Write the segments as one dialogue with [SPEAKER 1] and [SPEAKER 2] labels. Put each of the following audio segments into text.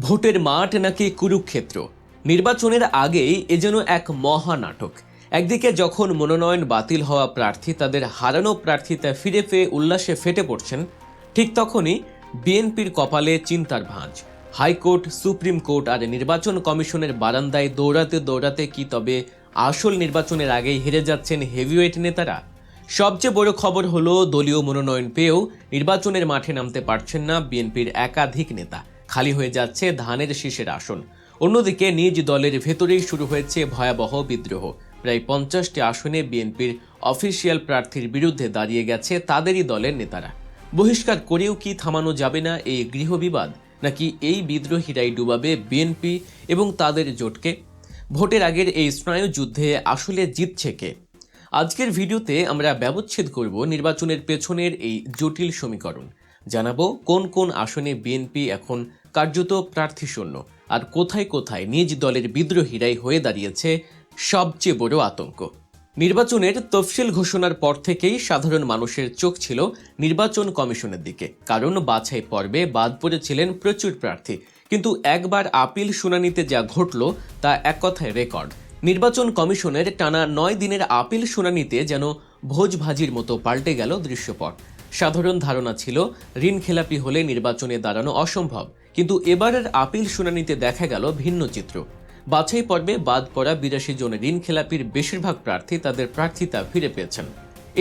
[SPEAKER 1] ভোটের মাঠ নাকি কুরুক্ষেত্র, নির্বাচনের আগেই এ যেন এক মহানাটক। একদিকে যখন মনোনয়ন বাতিল হওয়া প্রার্থী তাদের হারানো প্রার্থীতা ফিরে পেয়ে উল্লাসে ফেটে পড়ছেন, ঠিক তখনই বিএনপির কপালে চিন্তার ভাঁজ। হাইকোর্ট, সুপ্রিম কোর্ট আর নির্বাচন কমিশনের বারান্দায় দৌড়াতে দৌড়াতে কি তবে আসল নির্বাচনের আগেই হেরে যাচ্ছেন হেভিওয়েট নেতারা? সবচেয়ে বড় খবর হলো, দলীয় মনোনয়ন পেয়েও নির্বাচনের মাঠে নামতে পারছেন না বিএনপির একাধিক নেতা। খালি হয়ে যাচ্ছে ধানের শীষের আসন। অন্যদিকে নিজ দলের ভেতরেই শুরু হয়েছে ভয়াবহ বিদ্রোহ। প্রায় 50টি আসনে বিএনপির অফিসিয়াল প্রার্থীর বিরুদ্ধে দাঁড়িয়ে গেছে তাদেরই দলের নেতারা। বহিষ্কার করেও কি থামানো যাবে না এই গৃহবিবাদ, নাকি এই বিদ্রোহীরাই ডুবাবে বিএনপি এবং তাদের জোটকে? ভোটের আগের এই স্নায়ু যুদ্ধে আসলে জিতছে কে? আজকের ভিডিওতে আমরা ব্যবচ্ছেদ করব নির্বাচনের পেছনের এই জটিল সমীকরণ। জানাবো কোন কোন আসনে বিএনপি এখন কার্যত প্রার্থী শূন্য, আর কোথায় কোথায় নিজ দলের বিদ্রোহীরাই হয়ে দাঁড়িয়েছে সবচেয়ে বড় আতঙ্ক। নির্বাচনের তফসিল ঘোষণার পর থেকেই সাধারণ মানুষের চোখ ছিল নির্বাচন কমিশনের দিকে, কারণ বাছাই পর্বে বাদ পড়েছিলেন প্রচুর প্রার্থী। কিন্তু একবার আপিল শুনানিতে যা ঘটল তা এক কথায় রেকর্ড। নির্বাচন কমিশনের টানা 9 দিনের আপিল শুনানিতে যেন ভোজভাজির মতো পাল্টে গেল দৃশ্যপট। সাধারণ ধারণা ছিল ঋণখেলাপি হলে নির্বাচনে দাঁড়ানো অসম্ভব, কিন্তু এবারের আপিল শুনানিতে দেখা গেল ভিন্ন চিত্র। বাছাই পর্বে বাদ পড়া 82 জন ঋণখেলাপির বেশিরভাগ প্রার্থী তাদের প্রার্থিতা ফিরে পেয়েছেন।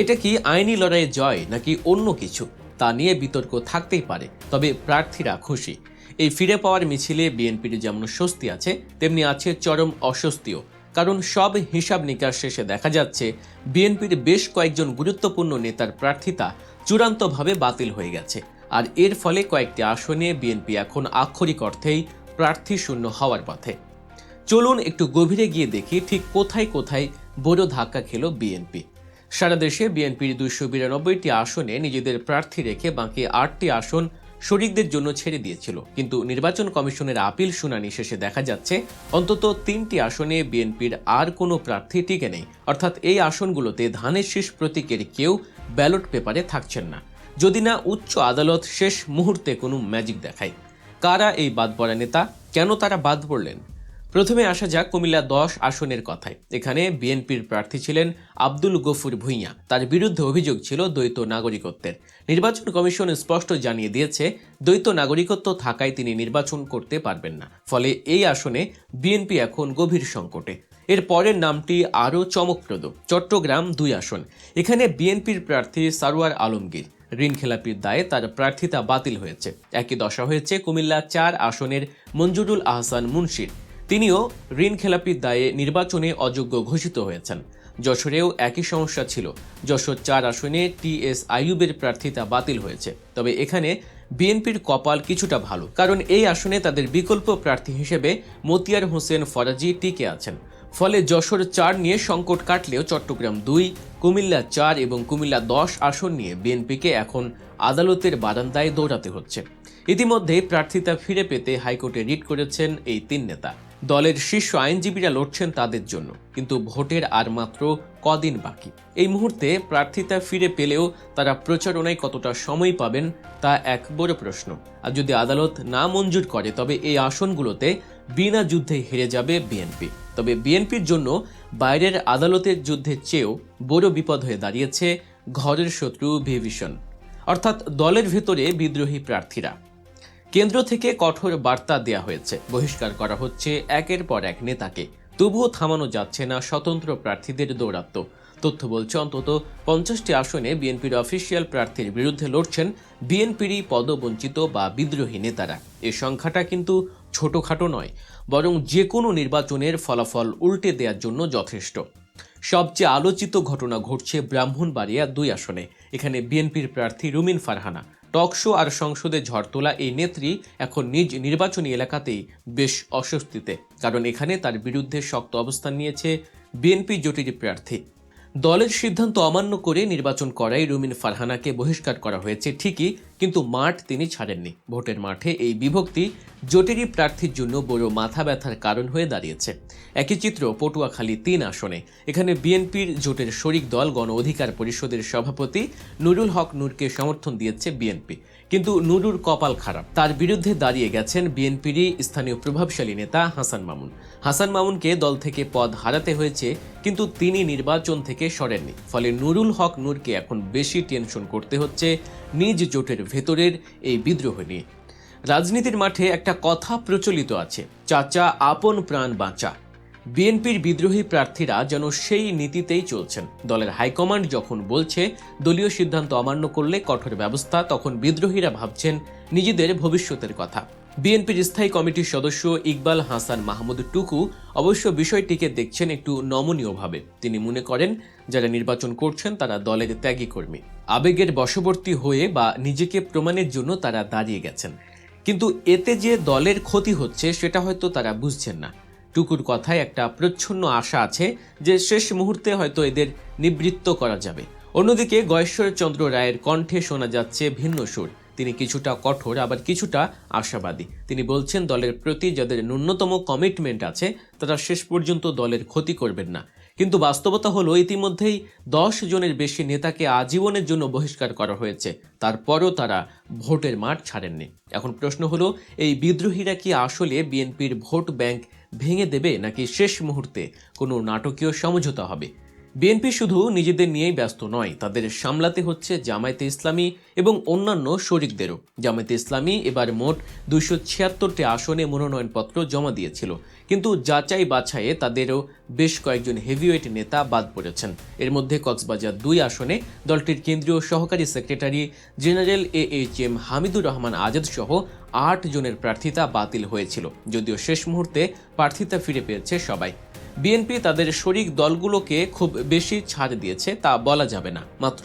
[SPEAKER 1] এটা কি আইনি লড়াইয়ে জয় নাকি অন্য কিছু, তা নিয়ে বিতর্ক থাকতেই পারে, তবে প্রার্থীরা খুশি। এই ফিরে পাওয়ার মিছিলে বিএনপির যেমন স্বস্তি আছে, তেমনি আছে চরম অস্বস্তিও। কারণ সব হিসাব নিকাশ শেষে দেখা যাচ্ছে বিএনপির বেশ কয়েকজন গুরুত্বপূর্ণ নেতার প্রার্থিতা চূড়ান্তভাবে বাতিল হয়ে গেছে। আর এর ফলে কয়েকটি আসনে বিএনপি এখন আক্ষরিক অর্থেই প্রার্থী শূন্য হওয়ার পথে। চলুন একটু গভীরে গিয়ে দেখি ঠিক কোথায় কোথায় বড় ধাক্কা খেল বিএনপি। সারা দেশে বিএনপির 292টি আসনে নিজেদের প্রার্থী রেখে বাকি 8টি আসন শরিকদের জন্য ছেড়ে দিয়েছিল, কিন্তু নির্বাচন কমিশনের আপিল শুনানি শেষে দেখা যাচ্ছে অন্তত 3টি আসনে বিএনপির আর কোনো প্রার্থী টিকে নেই। অর্থাৎ এই আসনগুলোতে ধানের শীষ প্রতীকের কেউ ব্যালট পেপারে থাকছেন না, যদি না উচ্চ আদালত শেষ মুহূর্তে কোনো ম্যাজিক দেখায়। কারা এই বাদ পড়া নেতা, কেন তারা বাদ পড়লেন? প্রথমে আসা যাক কুমিল্লা 10 আসনের কথায়। এখানে বিএনপির প্রার্থী ছিলেন আব্দুল গফুর ভূঁইয়া। তার বিরুদ্ধে অভিযোগ ছিল দ্বৈত নাগরিকত্বের। নির্বাচন কমিশন স্পষ্ট জানিয়ে দিয়েছে দ্বৈত নাগরিকত্ব থাকায় তিনি নির্বাচন করতে পারবেন না। ফলে এই আসনে বিএনপি এখন গভীর সংকটে। এর পরের নামটি আরও চমকপ্রদ, চট্টগ্রাম 2 আসন। এখানে বিএনপির প্রার্থী সারওয়ার আলমগীর। ঋণখেলাপির দায়ে তার প্রার্থিতা বাতিল হয়েছে। একই দশা হয়েছে কুমিল্লা 4 আসনের মঞ্জুরুল আহসান মুন্সির। তিনিও ঋণখেলাপির দায়ে নির্বাচনে অযোগ্য ঘোষিত হয়েছেন। যশোরেও একই সমস্যা ছিল। যশোর 4 আসনে টি.এস. আইয়ুবের প্রার্থিতা বাতিল হয়েছে। তবে এখানে বিএনপির কপাল কিছুটা ভালো, কারণ এই আসনে তাদের বিকল্প প্রার্থী হিসেবে মতিয়ার হোসেন ফরাজি টিকে আছেন। ফলে যশোর 4 নিয়ে সংকট কাটলেও চট্টগ্রাম 2, কুমিল্লা 4 এবং কুমিল্লা 10 আসন নিয়ে বিএনপিকে এখন আদালতের বারান্দায় দৌড়াতে হচ্ছে। ইতিমধ্যে প্রার্থিতা ফিরে পেতে হাইকোর্টে রিট করেছেন এই 3 নেতা। দলের শীর্ষ আইনজীবীরা লড়ছেন তাদের জন্য, কিন্তু ভোটের আর মাত্র কদিন বাকি। এই মুহূর্তে প্রার্থিতা ফিরে পেলেও তারা প্রচারণায় কতটা সময় পাবেন তা এক বড় প্রশ্ন। আর যদি আদালত না মঞ্জুর করে তবে এই আসনগুলোতে বিনা যুদ্ধে হেরে যাবে বিএনপি। তবে বিএনপির জন্য বাইরের আদালতের যুদ্ধের চেয়েও বড় বিপদ হয়ে দাঁড়িয়েছে ঘরের শত্রু ভিভিশন, অর্থাৎ দলের ভেতরে বিদ্রোহী প্রার্থীরা। কেন্দ্র থেকে কঠোর বার্তা দেয়া হয়েছে, বহিষ্কার করা হচ্ছে একের পর এক নেতাকে, তবুও থামানো যাচ্ছে না স্বতন্ত্র প্রার্থীদের দৌরাত্ম্য। তথ্য বলছে অন্তত 50টি আসনে বিএনপির অফিসিয়াল প্রার্থীর বিরুদ্ধে লড়ছেন বিএনপিরই পদবঞ্চিত বা বিদ্রোহী নেতারা। এ সংখ্যাটা কিন্তু ছোটখাটো নয়, বরং যে কোনো নির্বাচনের ফলাফল উল্টে দেওয়ার জন্য যথেষ্ট। সবচেয়ে আলোচিত ঘটনা ঘটছে ব্রাহ্মণবাড়িয়া 2 আসনে। এখানে বিএনপির প্রার্থী রুমিন ফারহানা। টকশো আর সংসদে ঝড় তোলা এই নেত্রী এখন নিজ নির্বাচনী এলাকাতেই বেশ অস্বস্তিতে, কারণ এখানে তার বিরুদ্ধে শক্ত অবস্থান নিয়েছে বিএনপি জোটের প্রার্থী। দলের সিদ্ধান্ত অমান্য করে নির্বাচন করায় রুমিন ফারহানাকে বহিষ্কার করা হয়েছে ঠিকই, কিন্তু মাঠ তিনি ছাড়েননি। ভোটের মাঠে এই বিভক্তি জোটেরই প্রার্থীর জন্য বড় মাথা ব্যথার কারণ হয়ে দাঁড়িয়েছে। একই চিত্র পটুয়াখালী ৩ আসনে। এখানে বিএনপির জোটের শরিক দল গণ অধিকার পরিষদের সভাপতি নুরুল হক নূরকে সমর্থন দিয়েছে বিএনপি, কিন্তু নুরুর কপাল খারাপ। তার বিরুদ্ধে দাঁড়িয়ে গেছেন বিএনপিরই স্থানীয় প্রভাবশালী নেতা হাসান মামুন। হাসান মামুনকে দল থেকে পদ হারাতে হয়েছে, কিন্তু তিনি নির্বাচন থেকে সরেননি। ফলে নুরুল হক নূরকে এখন বেশি টেনশন করতে হচ্ছে নিজ জোটের ভেতরের এই বিদ্রোহ নিয়ে। রাজনীতির মাঠে একটা কথা প্রচলিত আছে, চাচা আপন প্রাণ বাঁচা। বিএনপির বিদ্রোহী প্রার্থীরা যেন সেই নীতিতেই চলছেন। দলের হাইকমান্ড যখন বলছে দলীয় সিদ্ধান্ত অমান্য করলে কঠোর ব্যবস্থা, তখন বিদ্রোহীরা ভাবছেন নিজেদের ভবিষ্যতের কথা। বিএনপির স্থায়ী কমিটির সদস্য ইকবাল হাসান মাহমুদ টুকু অবশ্য বিষয়টিকে দেখছেন একটু নমনীয়ভাবে। তিনি মনে করেন যারা নির্বাচন করছেন তারা দলের ত্যাগী কর্মী, আবেগের বশবর্তী হয়ে বা নিজেকে প্রমাণের জন্য তারা দাঁড়িয়ে গেছেন। কিন্তু এতে যে দলের ক্ষতি হচ্ছে সেটা হয়তো তারা বুঝছেন না। টুকুর কথায় একটা প্রচ্ছন্ন আশা আছে যে শেষ মুহূর্তে হয়তো এদের নিবৃত্ত করা যাবে। অন্যদিকে গয়েশ্বরচন্দ্র রায়ের কণ্ঠে শোনা যাচ্ছে ভিন্ন সুর। তিনি কিছুটা কঠোর, আবার কিছুটা আশাবাদী। তিনি বলছেন দলের প্রতি যাদের ন্যূনতম কমিটমেন্ট আছে তারা শেষ পর্যন্ত দলের ক্ষতি করবেন না। কিন্তু বাস্তবতা হলো ইতিমধ্যেই 10 জনের বেশি নেতাকে আজীবনের জন্য বহিষ্কার করা হয়েছে, তারপরও তারা ভোটের মাঠ ছাড়েননি। এখন প্রশ্ন হলো এই বিদ্রোহীরা কি আসলে বিএনপির ভোট ব্যাংক ভেঙে দেবে, নাকি শেষ মুহূর্তে কোনো নাটকীয় সমঝোতা হবে? বিএনপি শুধু নিজেদের নিয়েই ব্যস্ত নয়, তাদের সামলাতে হচ্ছে জামায়াতে ইসলামী এবং অন্যান্য শরিকদেরও। জামায়াতে ইসলামী এবার মোট 276টি আসনে মনোনয়নপত্র জমা দিয়েছিল, কিন্তু যাচাই বাছাইয়ে তাদেরও বেশ কয়েকজন হেভিওয়েট নেতা বাদ পড়েছেন। এর মধ্যে কক্সবাজার 2 আসনে দলটির কেন্দ্রীয় সহকারী secretary general AHM Hamidur Rahman Azad সহ 8 জনের প্রার্থিতা বাতিল হয়েছিল, যদিও শেষ মুহূর্তে প্রার্থিতা ফিরে পেয়েছে সবাই। বিএনপি তাদের শরিক দলগুলোকে খুব বেশি ছাড় দিয়েছে তা বলা যাবে না। মাত্র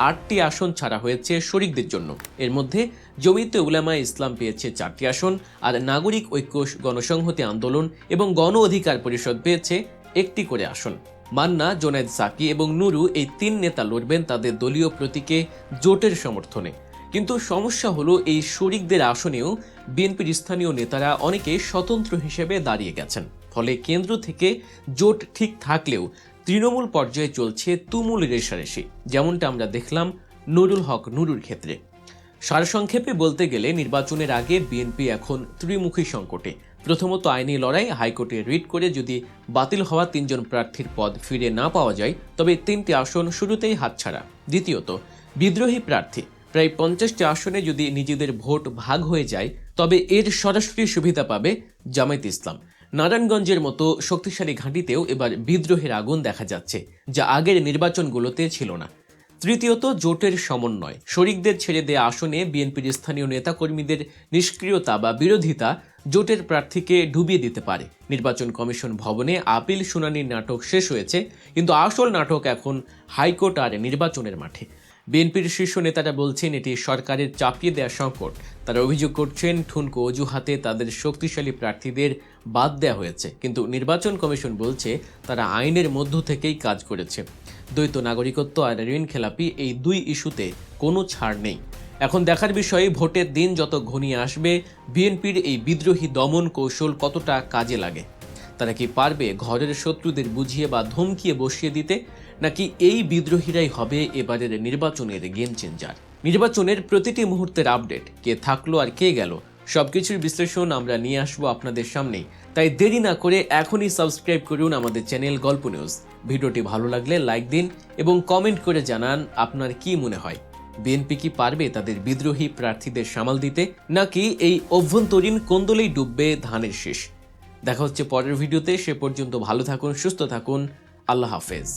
[SPEAKER 1] 8টি আসন ছাড়া হয়েছে শরিকদের জন্য। এর মধ্যে জমিয়তে উলামায়ে ইসলাম পেয়েছে 4টি আসন, আর নাগরিক ঐক্য গণসংহতি আন্দোলন এবং গণ অধিকার পরিষদ পেয়েছে 1টি করে আসন। মান্না, জোনায়েদ সাকি এবং নুরু এই 3 নেতা লড়বেন তাদের দলীয় প্রতীকে জোটের সমর্থনে। কিন্তু সমস্যা হলো এই শরিকদের আসনেও বিএনপির স্থানীয় নেতারা অনেকে স্বতন্ত্র হিসেবে দাঁড়িয়ে গেছেন। ফলে কেন্দ্র থেকে জোট ঠিক থাকলেও তৃণমূল পর্যায়ে চলছে তুমুল রেষারেষি, যেমনটা আমরা দেখলাম নুরুল হক নুরুর ক্ষেত্রে। সারসংক্ষেপে বলতে গেলে নির্বাচনের আগে বিএনপি এখন ত্রিমুখী সংকটে। প্রথমত আইনি লড়াই, হাইকোর্টে রিট করে যদি বাতিল হওয়া 3 জন প্রার্থীর পদ ফিরে না পাওয়া যায় তবে 3টি আসন শুরুতেই হাতছাড়া। দ্বিতীয়ত বিদ্রোহী প্রার্থী, প্রায় 50টি আসনে যদি নিজেদের ভোট ভাগ হয়ে যায় তবে এর সরাসরি সুবিধা পাবে জামায়াতে ইসলাম। নারায়ণগঞ্জের মতো শক্তিশালী ঘাঁটিতেও এবার বিদ্রোহের আগুন দেখা যাচ্ছে, যা আগের নির্বাচনগুলোতে ছিল না। তৃতীয়ত জোটের সমন্বয়, শরিকদের ছেড়ে দেয়া আসনে বিএনপির স্থানীয় নেতাকর্মীদের নিষ্ক্রিয়তা বা বিরোধিতা জোটের প্রার্থীকে ডুবিয়ে দিতে পারে। নির্বাচন কমিশন ভবনে আপিল শুনানির নাটক শেষ হয়েছে, কিন্তু আসল নাটক এখন হাইকোর্ট আর নির্বাচনের মাঠে। বিএনপির শীর্ষ নেতারা বলছেন এটি সরকারের চাপিয়ে দেয়া সংকট। তারা অভিযোগ করছেন ঠুনকো অজুহাতে তাদের শক্তিশালী প্রার্থীদের বাদ দেওয়া হয়েছে, কিন্তু নির্বাচন কমিশন বলছে তারা আইনের মধ্য থেকেই কাজ করেছে। দ্বৈত নাগরিকত্ব আর ঋণ খেলাপি, এই 2 ইস্যুতে কোনো ছাড় নেই। এখন দেখার বিষয় ভোটের দিন যত ঘনিয়ে আসবে বিএনপির এই বিদ্রোহী দমন কৌশল কতটা কাজে লাগে। তারা কি পারবে ঘরের শত্রুদের বুঝিয়ে বা ধমকিয়ে বসিয়ে দিতে, নাকি এই বিদ্রোহীরাই হবে এবারের নির্বাচনের গেম চেঞ্জার? নির্বাচনের প্রতিটি মুহূর্তের আপডেট, কে থাকলো আর কে গেল, সবকিছুর বিশ্লেষণ আমরা নিয়ে আসবো আপনাদের সামনেই। তাই দেরি না করে এখনই সাবস্ক্রাইব করুন আমাদের চ্যানেল গল্প নিউজ। ভিডিওটি ভালো লাগলে লাইক দিন এবং কমেন্ট করে জানান আপনার কি মনে হয়, বিএনপি কি পারবে তাদের বিদ্রোহী প্রার্থীদের সামাল দিতে, নাকি এই অভ্যন্তরীণ কোন্দলেই ডুববে ধানের শীষ? দেখা হচ্ছে পরের ভিডিওতে। সে পর্যন্ত ভালো থাকুন, সুস্থ থাকুন। আল্লাহ হাফেজ।